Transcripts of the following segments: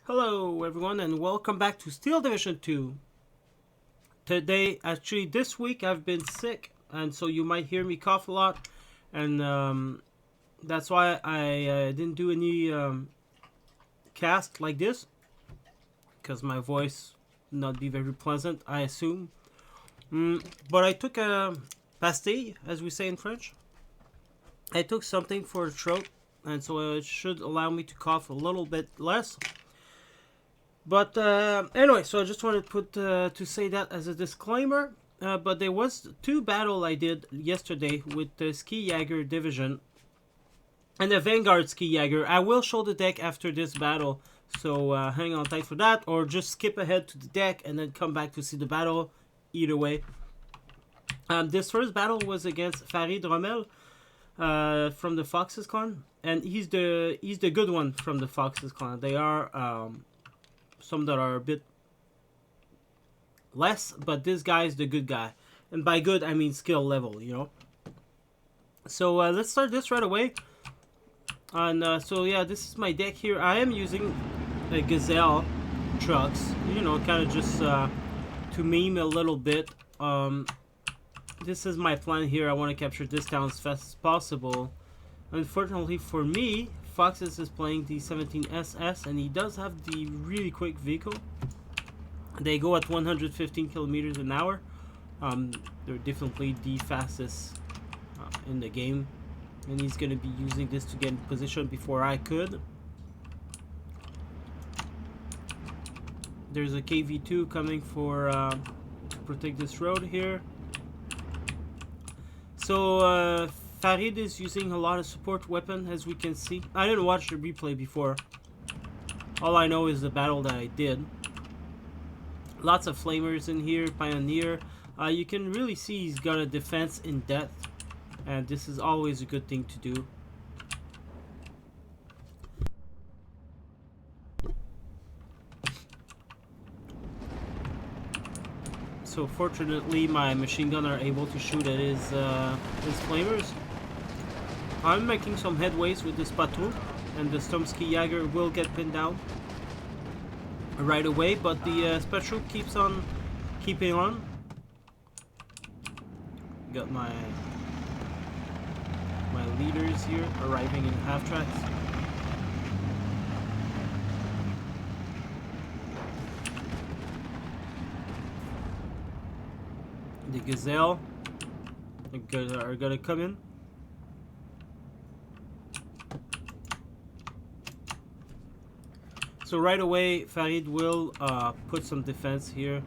Hello everyone and welcome back to Steel Division 2. Today, actually this week I've been sick and so you might hear me cough a lot and that's why I didn't do any cast like this because my voice not be very pleasant, I assume. But I took a pastille, as we say in French. I took something for the throat and so it should allow me to cough a little bit less. But anyway, so I just wanted to put to say that as a disclaimer. But there was two battle I did yesterday with the Skijager division and the Vanguard Skijager. I will show the deck after this battle, so hang on tight for that, or just skip ahead to the deck and then come back to see the battle. Either way, this first battle was against Farid Rommel from the Foxes clan, and he's the good one from the Foxes clan. They are some that are a bit less, but this guy is the good guy. And by good, I mean skill level, you know. So let's start this right away. And so yeah, this is my deck here. I am using a Gazelle trucks, you know, kind of just to meme a little bit. This is my plan here. I want to capture this town as fast as possible. Unfortunately for me, Foxes is playing the 17SS, and he does have the really quick vehicle. They go at 115 kilometers an hour. They're definitely the fastest in the game, and he's going to be using this to get in position before I could. There's a KV2 coming for to protect this road here. So Farid is using a lot of support weapon, as we can see. I didn't watch the replay before. All I know is the battle that I did. Lots of flamers in here, Pioneer. You can really see he's got a defense in depth, and this is always a good thing to do. So fortunately, my machine gun are able to shoot at his flamers. I'm making some headways with this patrol, and the Storm Skijager will get pinned down right away, but the special keeps on keeping on. Got my leaders here arriving in half tracks. The Gazelle are gonna come in. So right away, Farid will put some defense here.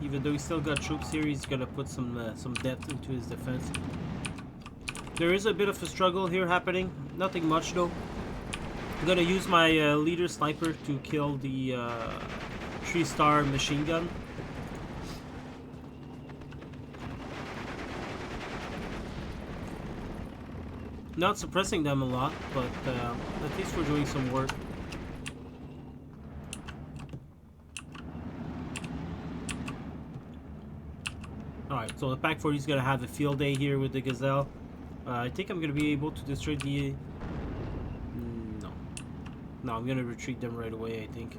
Even though he's still got troops here, he's gonna put some depth into his defense. There is a bit of a struggle here happening. Nothing much though. I'm gonna use my leader sniper to kill the 3-star machine gun. Not suppressing them a lot, but at least we're doing some work. Alright, so the Pack 40 is going to have a field day here with the Gazelle. I think I'm going to be able to destroy the... No. No, I'm going to retreat them right away, I think.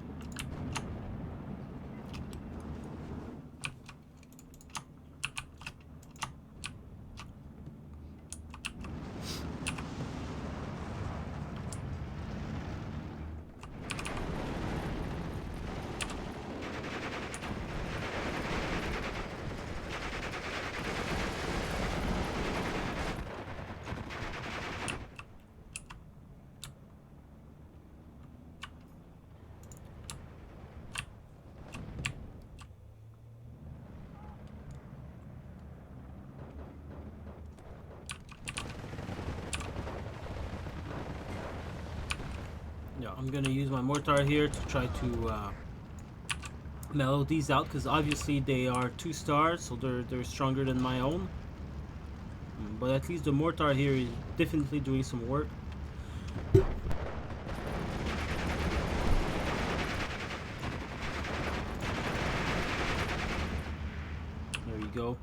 Yeah, I'm gonna use my mortar here to try to mellow these out, because obviously they are 2 stars, so they're stronger than my own. But at least the mortar here is definitely doing some work. There you go.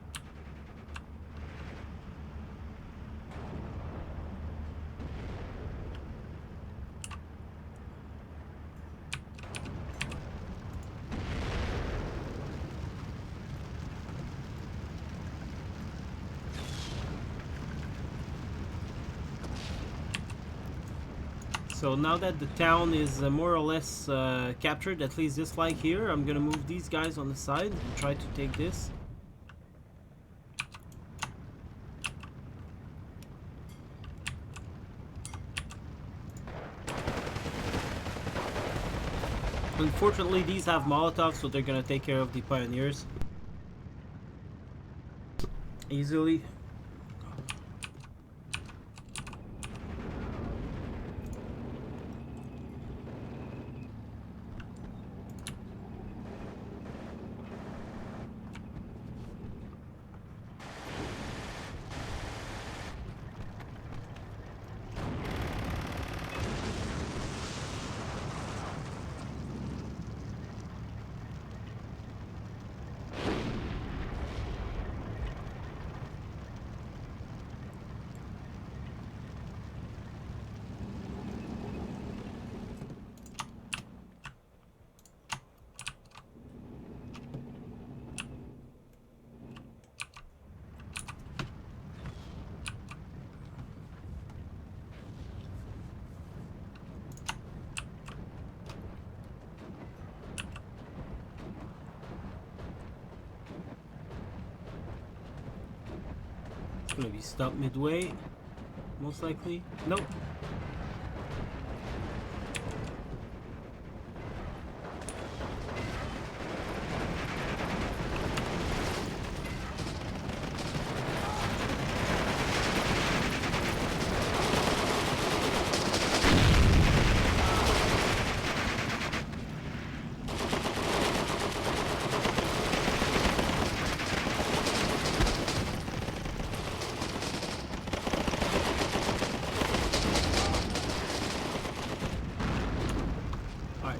So now that the town is more or less captured, at least this flag here, I'm gonna move these guys on the side and try to take this. Unfortunately, these have Molotovs, so they're gonna take care of the pioneers easily. It's gonna be stopped midway, most likely. Nope.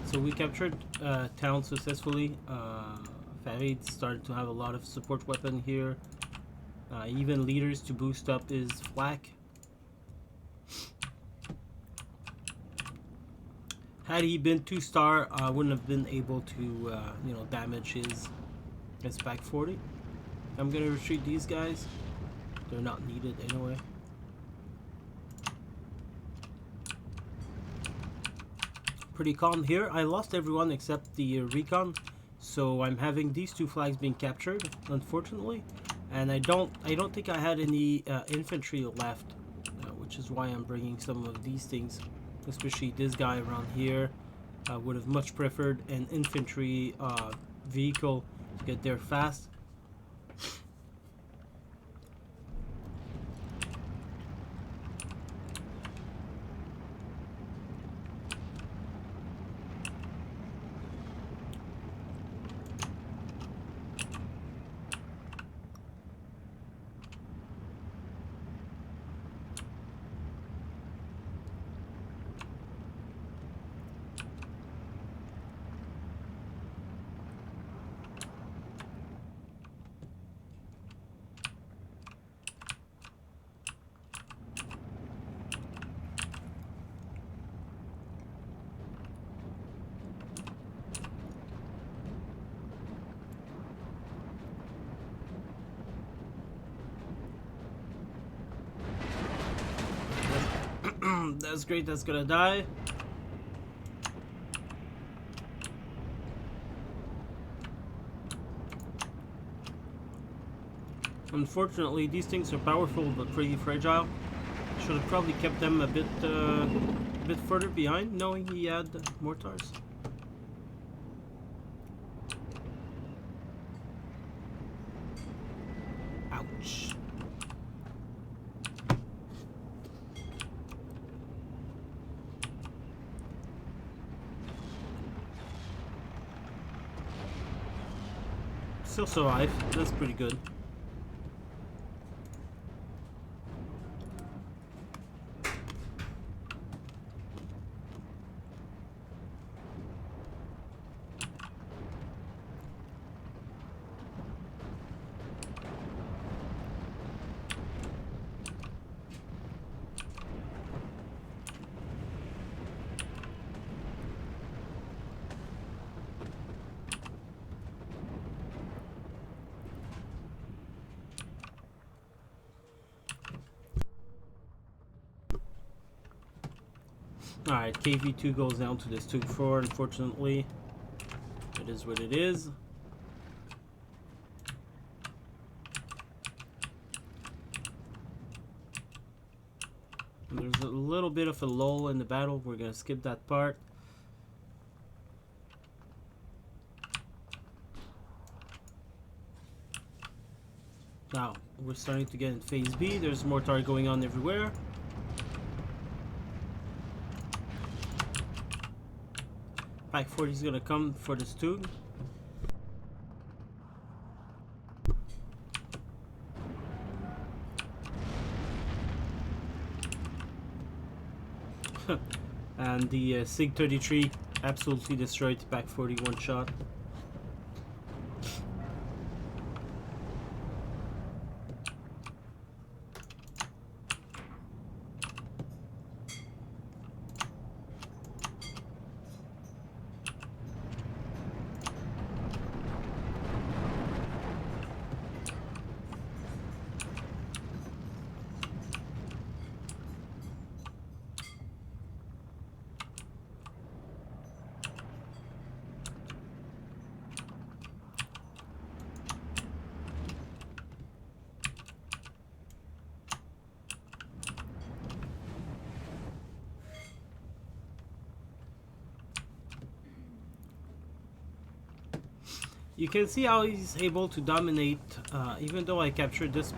So we captured town successfully. Farid started to have a lot of support weapon here. Even leaders to boost up his flak. Had he been 2-star, I wouldn't have been able to, you know, damage his back 40. I'm gonna retreat these guys. They're not needed anyway. Pretty calm here. I lost everyone except the recon, so I'm having these two flags being captured, unfortunately, and I don't think I had any infantry left, which is why I'm bringing some of these things, especially this guy around here. I would have much preferred an infantry vehicle to get there fast. That's great, that's gonna die. Unfortunately, these things are powerful but pretty fragile. Should have probably kept them a bit further behind, knowing he had mortars. Ouch. Still survive. That's pretty good. Alright, KV2 goes down to this 2-4, unfortunately. It is what it is. And there's a little bit of a lull in the battle. We're gonna skip that part. Now, we're starting to get in phase B. There's more target going on everywhere. Pack 40 is gonna come for this too. And the SIG 33 absolutely destroyed the Pack 40 one shot. You can see how he's able to dominate, even though I captured these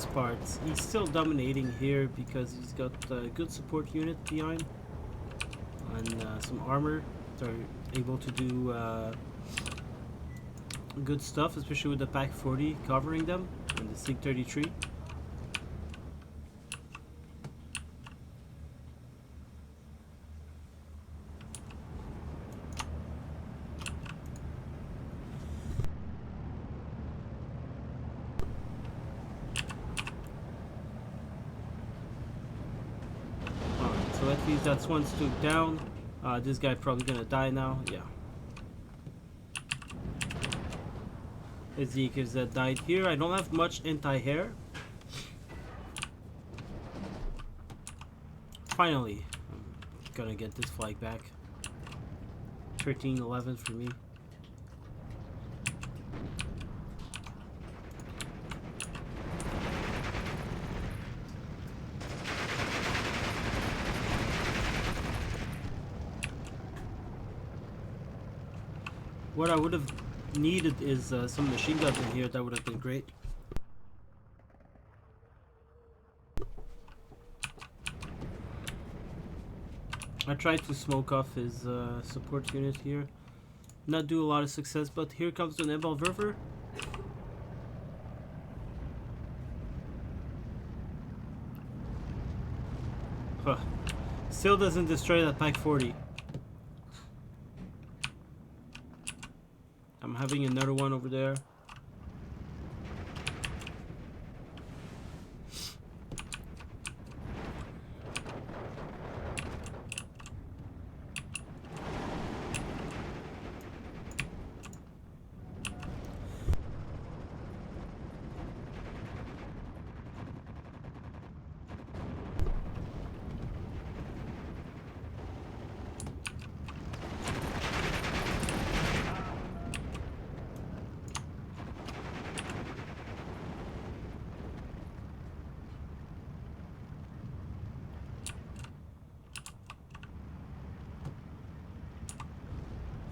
parts, he's still dominating here because he's got a good support unit behind and some armor that are able to do good stuff, especially with the Pack 40 covering them and the SIG 33. So at least that's one stoop down. This guy probably gonna die now. Yeah. It's the Ekers that died here. I don't have much anti-air. Finally, I'm gonna get this flag back. 13-11 for me. What I would have needed is some machine guns in here. That would have been great. I tried to smoke off his support unit here. Not do a lot of success, but here comes the Nebel River. Huh. Still doesn't destroy that Pack 40. I'm having another one over there.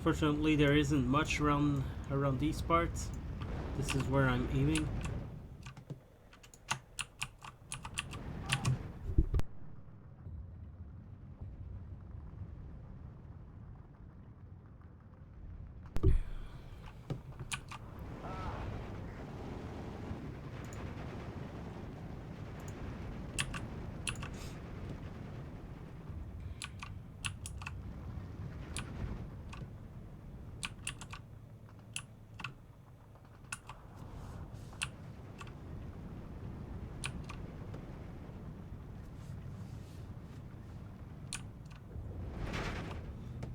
Fortunately, there isn't much around these parts. This is where I'm aiming.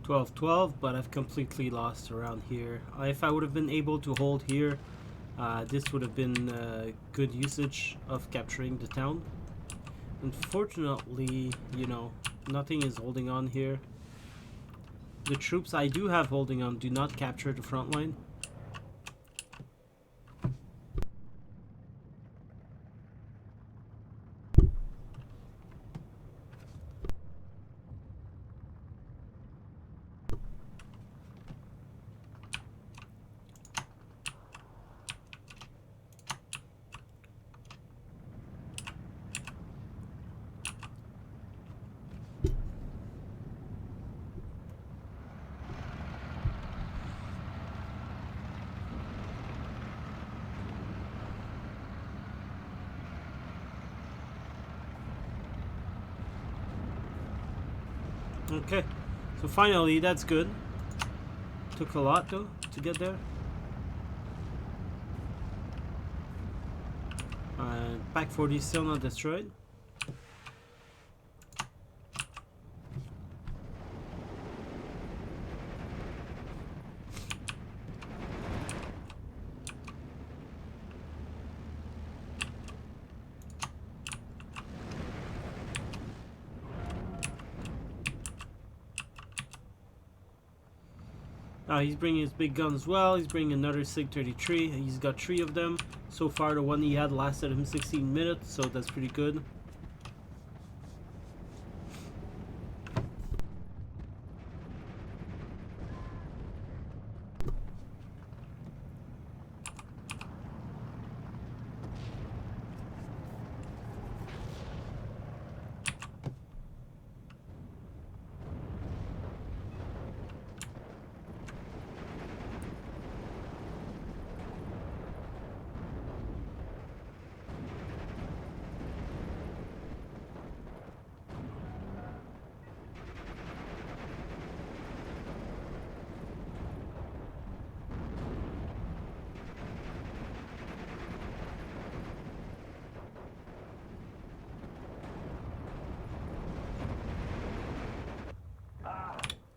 (12-12), but I've completely lost around here. If I would have been able to hold here, this would have been good usage of capturing the town. Unfortunately, you know, Nothing is holding on here. The troops I do have holding on do not capture the front line. Okay, so finally, that's good. Took a lot though to get there. Pack 40 still not destroyed. He's bringing his big gun as well. He's bringing another SIG 33. He's got 3 of them. So far, the one he had lasted him 16 minutes, so that's pretty good.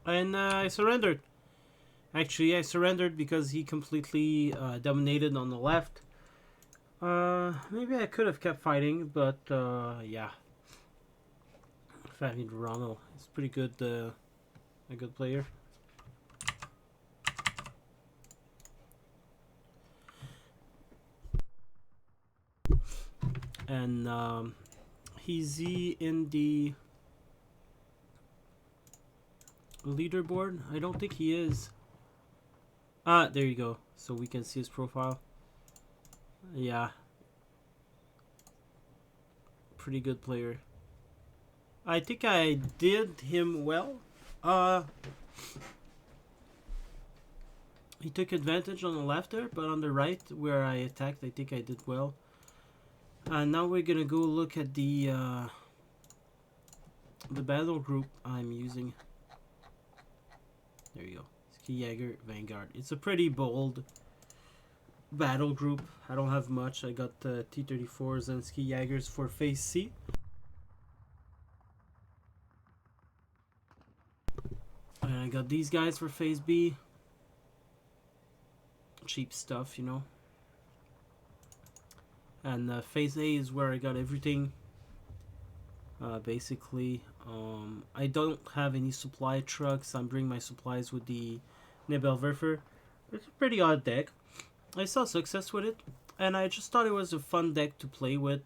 And I surrendered. Actually, I surrendered because he completely dominated on the left. Maybe I could have kept fighting, but yeah. Fatty Ronald is pretty good, a good player. And he's in the leaderboard. I don't think he is. Ah, there you go. So we can see his profile. Yeah. Pretty good player. I think I did him well. He took advantage on the left there, but on the right where I attacked, I think I did well. Now we're gonna go look at the battle group I'm using. There you go. Skijager, Vanguard. It's a pretty bold battle group. I don't have much. I got T-34s and Skijagers for phase C. And I got these guys for phase B. Cheap stuff, you know. And phase A is where I got everything. Basically, I don't have any supply trucks. I'm bringing my supplies with the Nebelwerfer. It's a pretty odd deck. I saw success with it, and I just thought it was a fun deck to play with.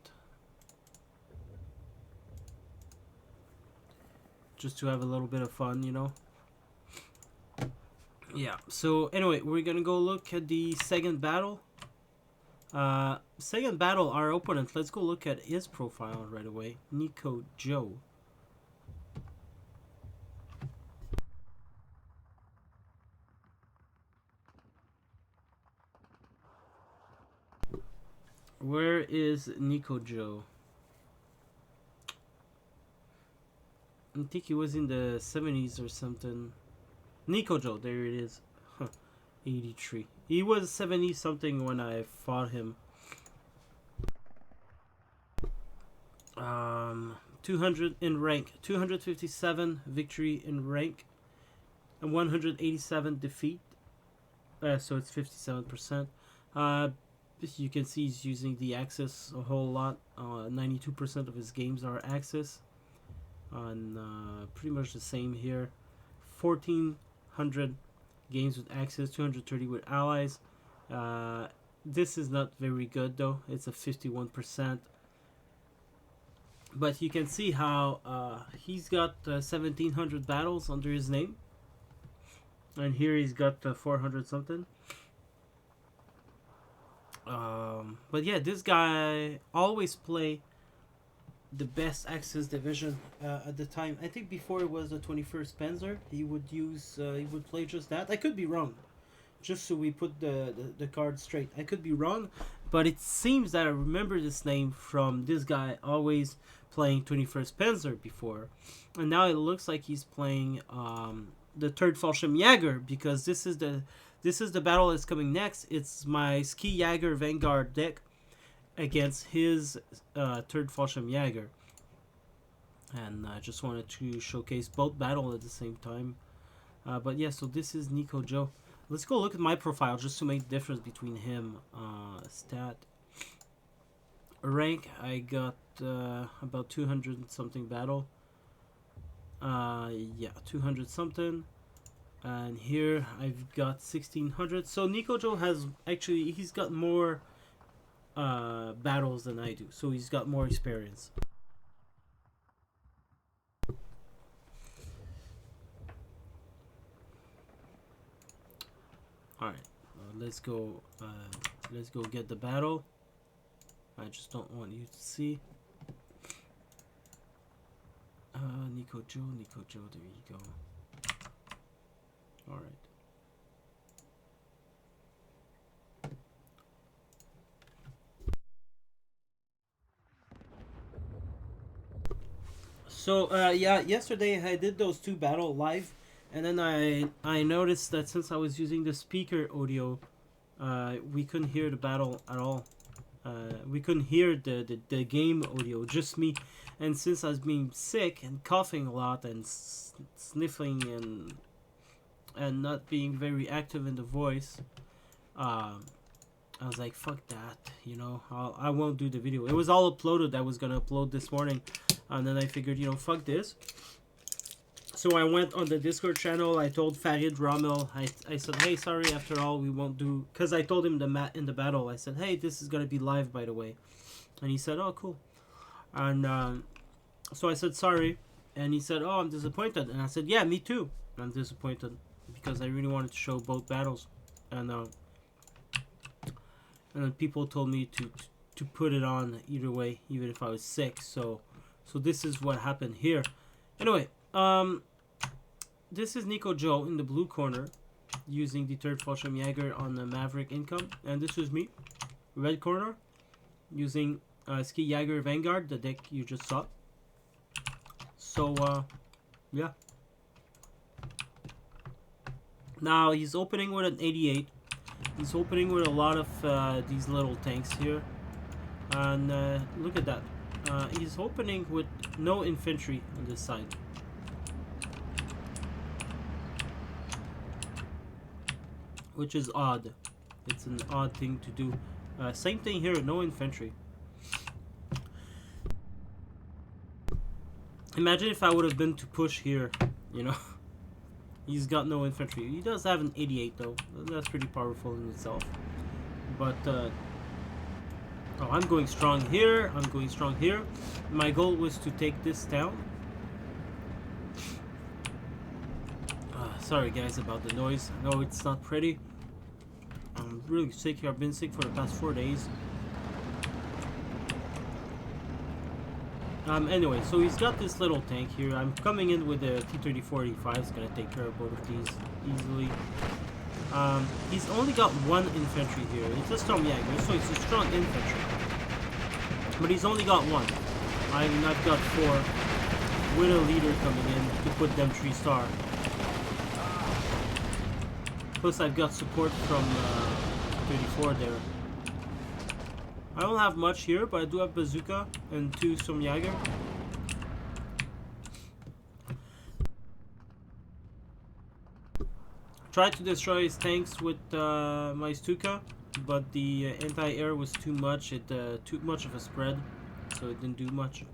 Just to have a little bit of fun, you know. Yeah, so anyway, we're gonna go look at the second battle. Second battle, our opponent. Let's go look at his profile right away. Nico Joe. Where is Nico Joe? I think he was in the 70s or something. Nico Joe, there it is. Huh. 83. He was 70 something when I fought him. 200 in rank, 257 victory in rank, and 187 defeat. So it's 57%. You can see he's using the Axis a whole lot. 92% of his games are Axis. on pretty much the same here. 1,400 games with Axis, 230 with allies. This is not very good though. It's a 51%. But you can see how he's got 1,700 battles under his name. And here he's got 400 something. But yeah, this guy always play the best Axis division at the time. I think before it was the 21st Panzer, he would play just that. I could be wrong, just so we put the card straight. I could be wrong, but it seems that I remember this name from this guy always playing 21st Panzer before, and now it looks like he's playing the 3rd Fallschirmjäger, because this is the battle that's coming next. It's my Skijager Vanguard deck against his 3rd Fallschirmjäger, and I just wanted to showcase both battle at the same time. But yeah, so this is Nico Joe. Let's go look at my profile just to make the difference between him. Stat rank, I got about 200 something battle. Yeah, 200 something. And here I've got 1,600. So Nico Joe has actually, he's got more battles than I do, so he's got more experience. Alright, let's go get the battle. I just don't want you to see. Nico Joe, there you go. Alright. So yeah, yesterday I did those 2 battle live, and then I noticed that since I was using the speaker audio, we couldn't hear the battle at all. We couldn't hear the game audio, just me. And since I was being sick and coughing a lot and sniffling and not being very active in the voice, I was like, fuck that, you know, I won't do the video. It was all uploaded. I was gonna upload this morning, and then I figured, you know, fuck this. So I went on the Discord channel. I told Farid Rommel, I said, hey, sorry, after all, we won't do, because I told him in the battle, I said, hey, this is gonna be live, by the way. And he said, oh, cool. And so I said sorry, and he said, oh, I'm disappointed. And I said, yeah, me too, I'm disappointed, because I really wanted to show both battles. And then people told me to put it on either way, even if I was sick. So this is what happened here. Anyway, this is Nico Joe in the blue corner, using the 3rd Fallschirmjäger on the Maverick income, and this is me, red corner, using Skijager Vanguard, the deck you just saw. So yeah. Now he's opening with an 88. He's opening with a lot of these little tanks here, and look at that. He's opening with no infantry on this side. Which is odd. It's an odd thing to do. Same thing here, no infantry. Imagine if I would have been to push here, you know. He's got no infantry. He does have an 88 though. That's pretty powerful in itself. But, oh, I'm going strong here. I'm going strong here. My goal was to take this town. Sorry guys about the noise. I know it's not pretty. I'm really sick here. I've been sick for the past 4 days. Anyway, so he's got this little tank here. I'm coming in with the T-34-85. It's gonna take care of both of these easily. He's only got 1 infantry here. It's a Stormjäger, so it's a strong infantry. But he's only got 1. I've got 4 with a leader coming in to put them 3-star. Plus I've got support from 34 there. I don't have much here, but I do have bazooka and 2 Stormjäger. Tried to destroy his tanks with my Stuka, but the anti-air was too much. Too much of a spread, so it didn't do much.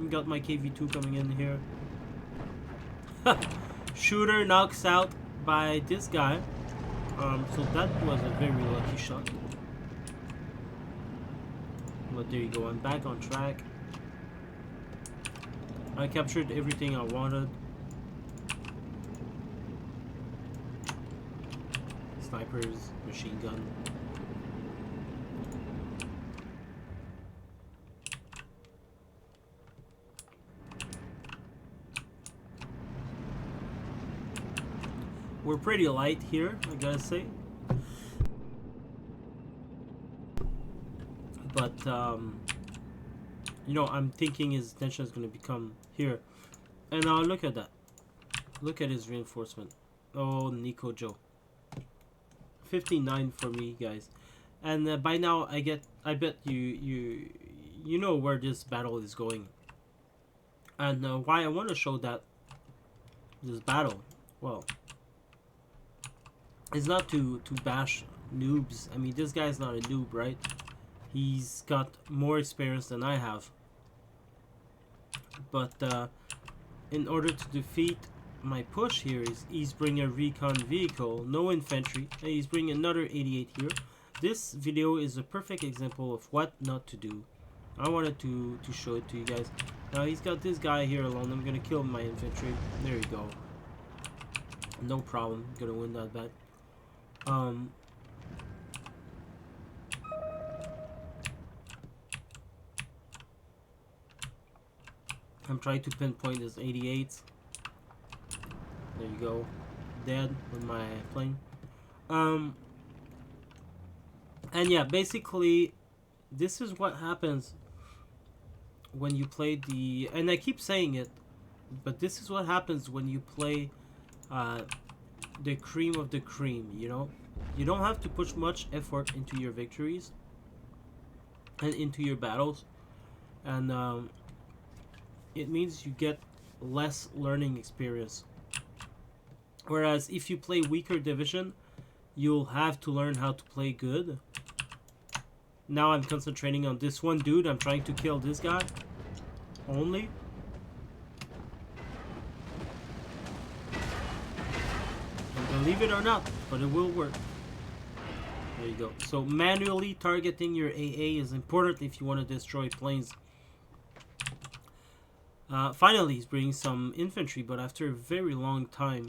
Got my KV2 coming in here. Shooter knocks out by this guy. So that was a very lucky shot. But there you go, I'm back on track. I captured everything I wanted. Snipers, machine gun. We're pretty light here, I gotta say. But, you know, I'm thinking his attention is going to become here. And now look at that. Look at his reinforcement. Oh, Nico Joe. 59 for me, guys. And by now, I bet you know where this battle is going. And why I want to show that this battle, well, it's not to bash noobs. I mean, this guy's not a noob, right? He's got more experience than I have. But in order to defeat my push here, he's bringing a recon vehicle, no infantry, and he's bringing another 88 here. This video is a perfect example of what not to do. I wanted to show it to you guys. Now he's got this guy here alone. I'm gonna kill my infantry. There you go. No problem. Gonna win that bet. I'm trying to pinpoint his 88s. There you go. Dead with my plane. And yeah, basically, this is what happens when you play the... And I keep saying it, but this is what happens when you play the cream of the cream, you know? You don't have to push much effort into your victories and into your battles. And it means you get less learning experience. Whereas if you play weaker division, you'll have to learn how to play good. Now I'm concentrating on this one dude. I'm trying to kill this guy only. And believe it or not, but it will work. There you go. So manually targeting your AA is important if you want to destroy planes. Finally, he's bringing some infantry, but after a very long time.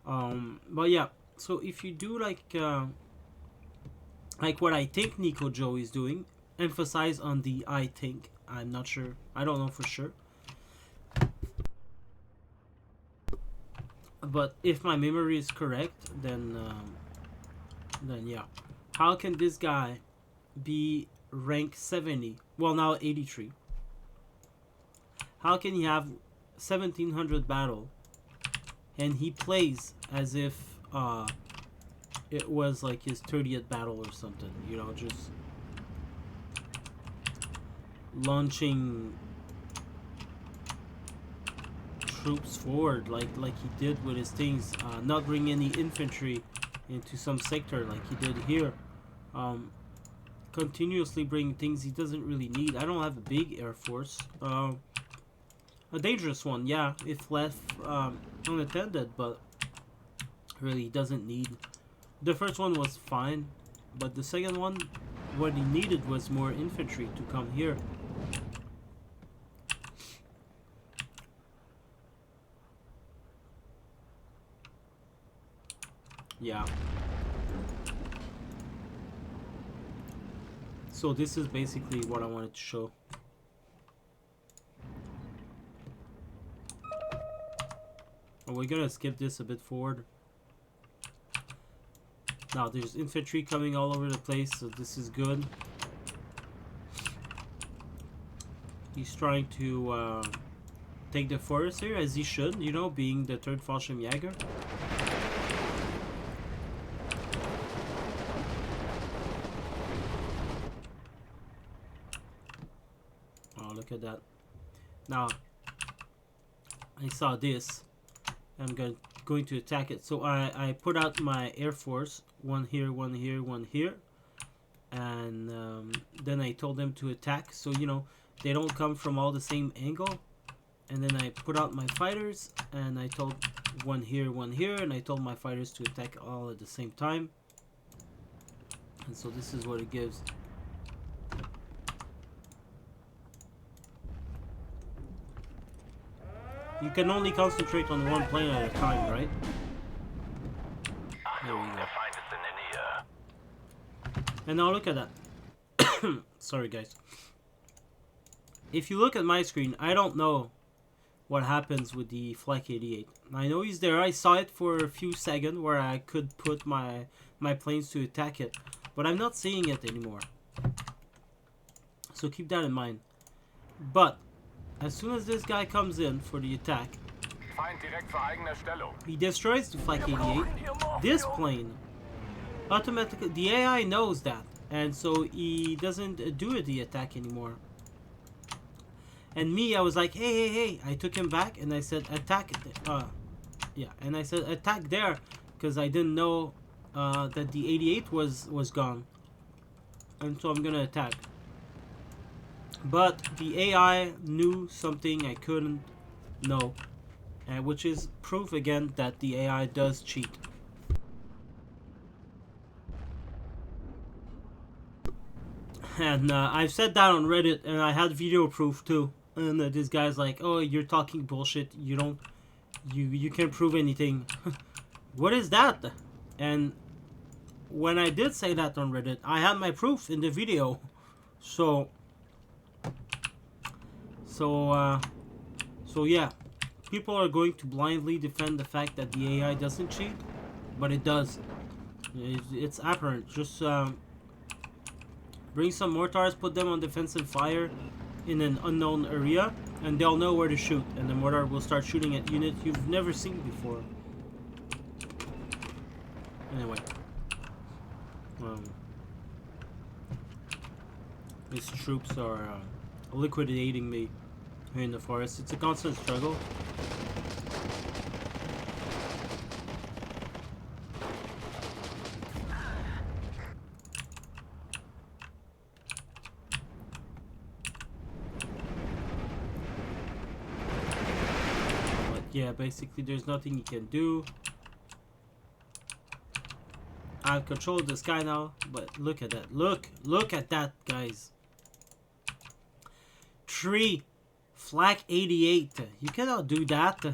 But yeah, so if you do like what I think Nico Joe is doing, emphasize on the I think. I'm not sure. I don't know for sure. But if my memory is correct, then yeah. How can this guy be rank 70? Well, now 83. How can he have 1700 battle and he plays as if it was like his 30th battle or something, you know, just launching troops forward like he did with his things, not bring any infantry into some sector like he did here, continuously bring things he doesn't really need. I don't have a big air force, a dangerous one, yeah, if left unattended, but really doesn't need. The first one was fine, but the second one, what he needed was more infantry to come here. Yeah. So this is basically what I wanted to show. We're gonna skip this a bit forward. Now there's infantry coming all over the place, so this is good. He's trying to take the forest here, as he should, you know, being the 3rd Skijager. Oh, look at that. Now, I saw this. I'm going to attack it. So I put out my air force, one here, one here, one here, and then I told them to attack. So, you know, they don't come from all the same angle. And then I put out my fighters, and I told one here, and I told my fighters to attack all at the same time. And so this is what it gives. You can only concentrate on one plane at a time, right? There we go. And now look at that. Sorry guys. If you look at my screen, I don't know what happens with the Flak 88. I know he's there. I saw it for a few seconds where I could put my planes to attack it, but I'm not seeing it anymore. So keep that in mind. But as soon as this guy comes in for the attack, he destroys the Flak 88. This plane automatically, the AI knows that, and so he doesn't do the attack anymore. And me, I was like, hey, I took him back and I said attack, and I said attack there, because I didn't know that the 88 was gone, and so I'm gonna attack. But the AI knew something I couldn't know, which is proof again that the AI does cheat. And I've said that on Reddit, and I had video proof too. And this guy's like, "Oh, you're talking bullshit. You can't prove anything." What is that? And when I did say that on Reddit, I had my proof in the video. So yeah, people are going to blindly defend the fact that the AI doesn't cheat, but it does. It's apparent. Just bring some mortars, put them on defensive fire in an unknown area, and they'll know where to shoot, and the mortar will start shooting at units you've never seen before. Anyway, these troops are liquidating me here in the forest. It's a constant struggle. Yeah, basically there's nothing you can do. I've controlled the sky now, but look at that. Look at that, guys. 3 Flak 88. You cannot do that.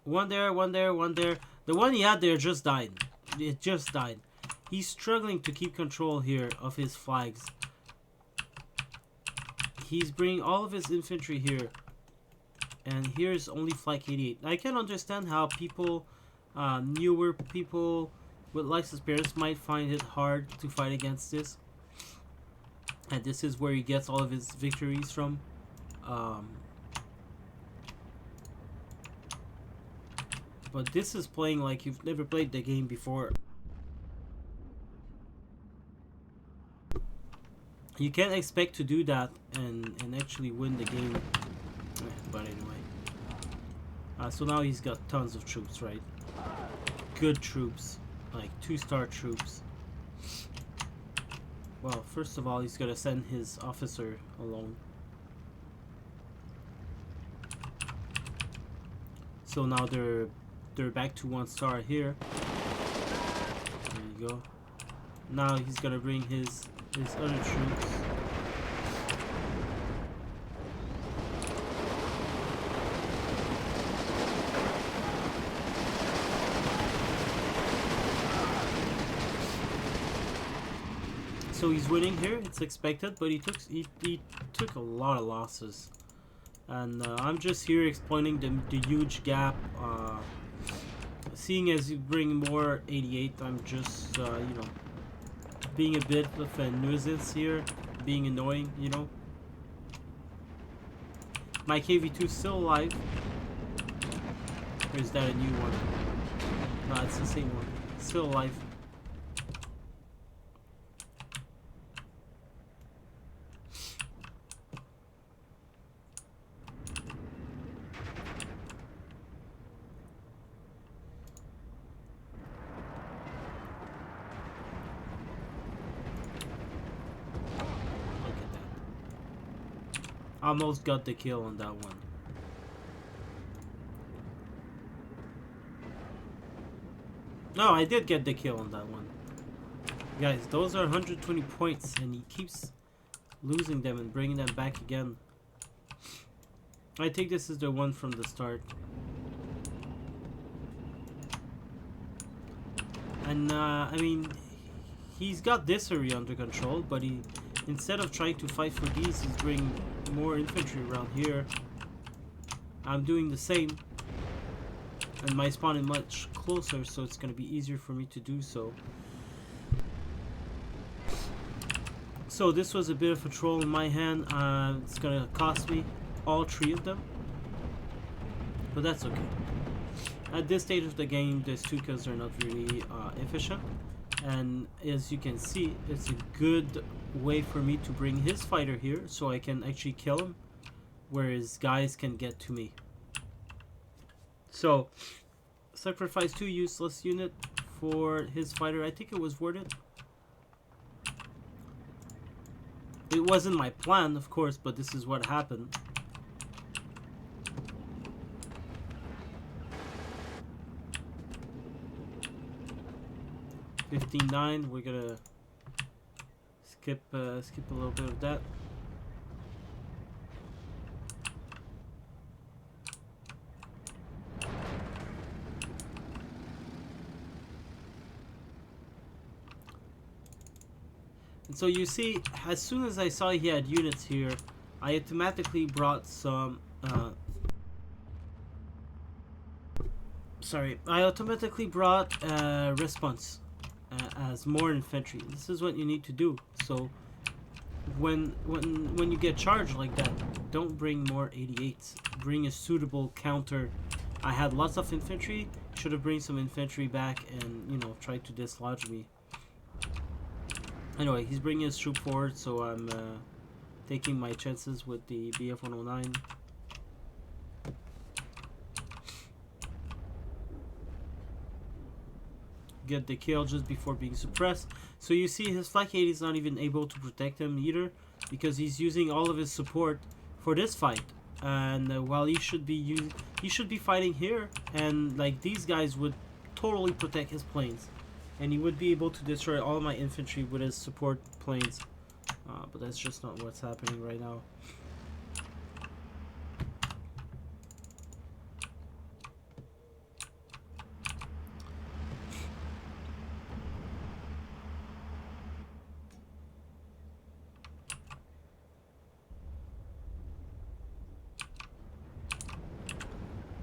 One there, one there, one there. The one he had there just died. It just died. He's struggling to keep control here of his flags. He's bringing all of his infantry here. And here's only Flak 88. I can understand how people, newer people with less experience might find it hard to fight against this. And this is where he gets all of his victories from. But this is playing like you've never played the game before. You can't expect to do that and actually win the game. But anyway. So now he's got tons of troops, right? Good troops. Like 2-star troops. Well, first of all, he's gonna send his officer alone. So now they're back to 1-star here. There you go. Now he's gonna bring his other troops. So he's winning here, it's expected, but he took a lot of losses. And I'm just here explaining the huge gap. Seeing as you bring more 88, I'm just, you know, being a bit of a nuisance here, being annoying, you know. My KV2 is still alive. Or is that a new one? No, it's the same one. It's still alive. Almost got the kill on that one. No, I did get the kill on that one. Guys, those are 120 points, and he keeps losing them and bringing them back again. I think this is the one from the start. And, I mean, he's got this area under control, but he, instead of trying to fight for these, he's bringing more infantry around here. I'm doing the same. And my spawn is much closer, so it's going to be easier for me to do so. So this was a bit of a troll in my hand. It's going to cost me all 3 of them. But that's okay. At this stage of the game, the Stukas are not really efficient. And as you can see, it's a good way for me to bring his fighter here so I can actually kill him, whereas guys can get to me. So, sacrifice 2 useless unit for his fighter. I think it was worth it. It wasn't my plan, of course, but this is what happened. $15.9. We're gonna skip a little bit of that. And so you see, as soon as I saw he had units here, I automatically brought some. I automatically brought response as more infantry. This is what you need to do. So when you get charged like that, don't bring more 88s. Bring a suitable counter. I had lots of infantry. Should have bring some infantry back and try to dislodge me. Anyway, he's bringing his troop forward, so I'm taking my chances with the BF-109. Get the kill just before being suppressed. So you see his Flak 80 is not even able to protect him either, because he's using all of his support for this fight. And while he should be fighting here, and like these guys would totally protect his planes. And he would be able to destroy all my infantry with his support planes. But that's just not what's happening right now.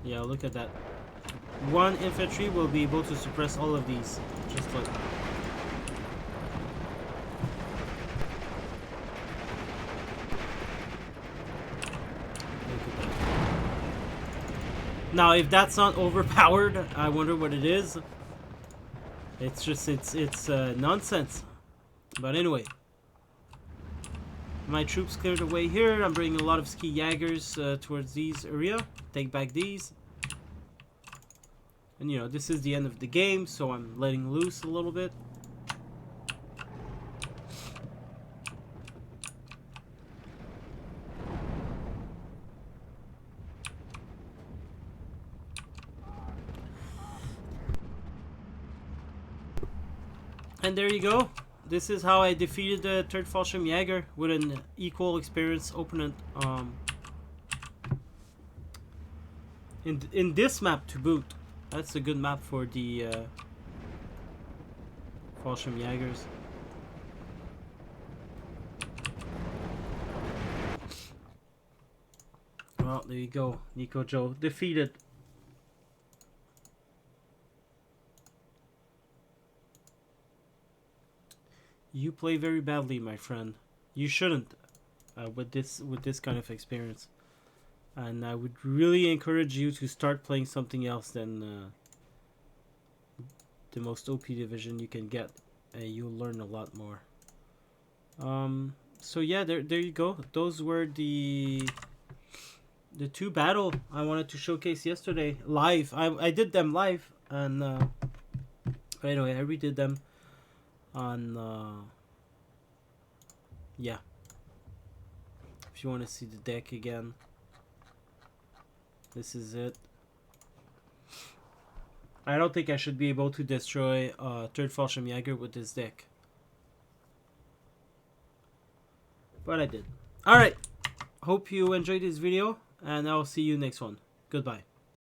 Yeah, look at that. One infantry will be able to suppress all of these. Just like... Now, if that's not overpowered, I wonder what it is. It's just, it's nonsense. But anyway. My troops cleared away here. I'm bringing a lot of Skijagers towards these area. Take back these. And this is the end of the game, so I'm letting loose a little bit. And there you go. This is how I defeated the 3rd Fallschirmjäger with an equal experience opponent. In this map to boot. That's a good map for the Fallschirmjägers. Well, there you go. Nico Joe defeated. You play very badly, my friend. You shouldn't with this kind of experience. And I would really encourage you to start playing something else than the most OP division you can get. You'll learn a lot more. So yeah, there you go. Those were the 2 battle I wanted to showcase yesterday live. I did them live, and but anyway, I redid them on yeah. If you want to see the deck again, this is it. I don't think I should be able to destroy third Skijager with this deck. But I did. Alright. Hope you enjoyed this video, and I'll see you next one. Goodbye.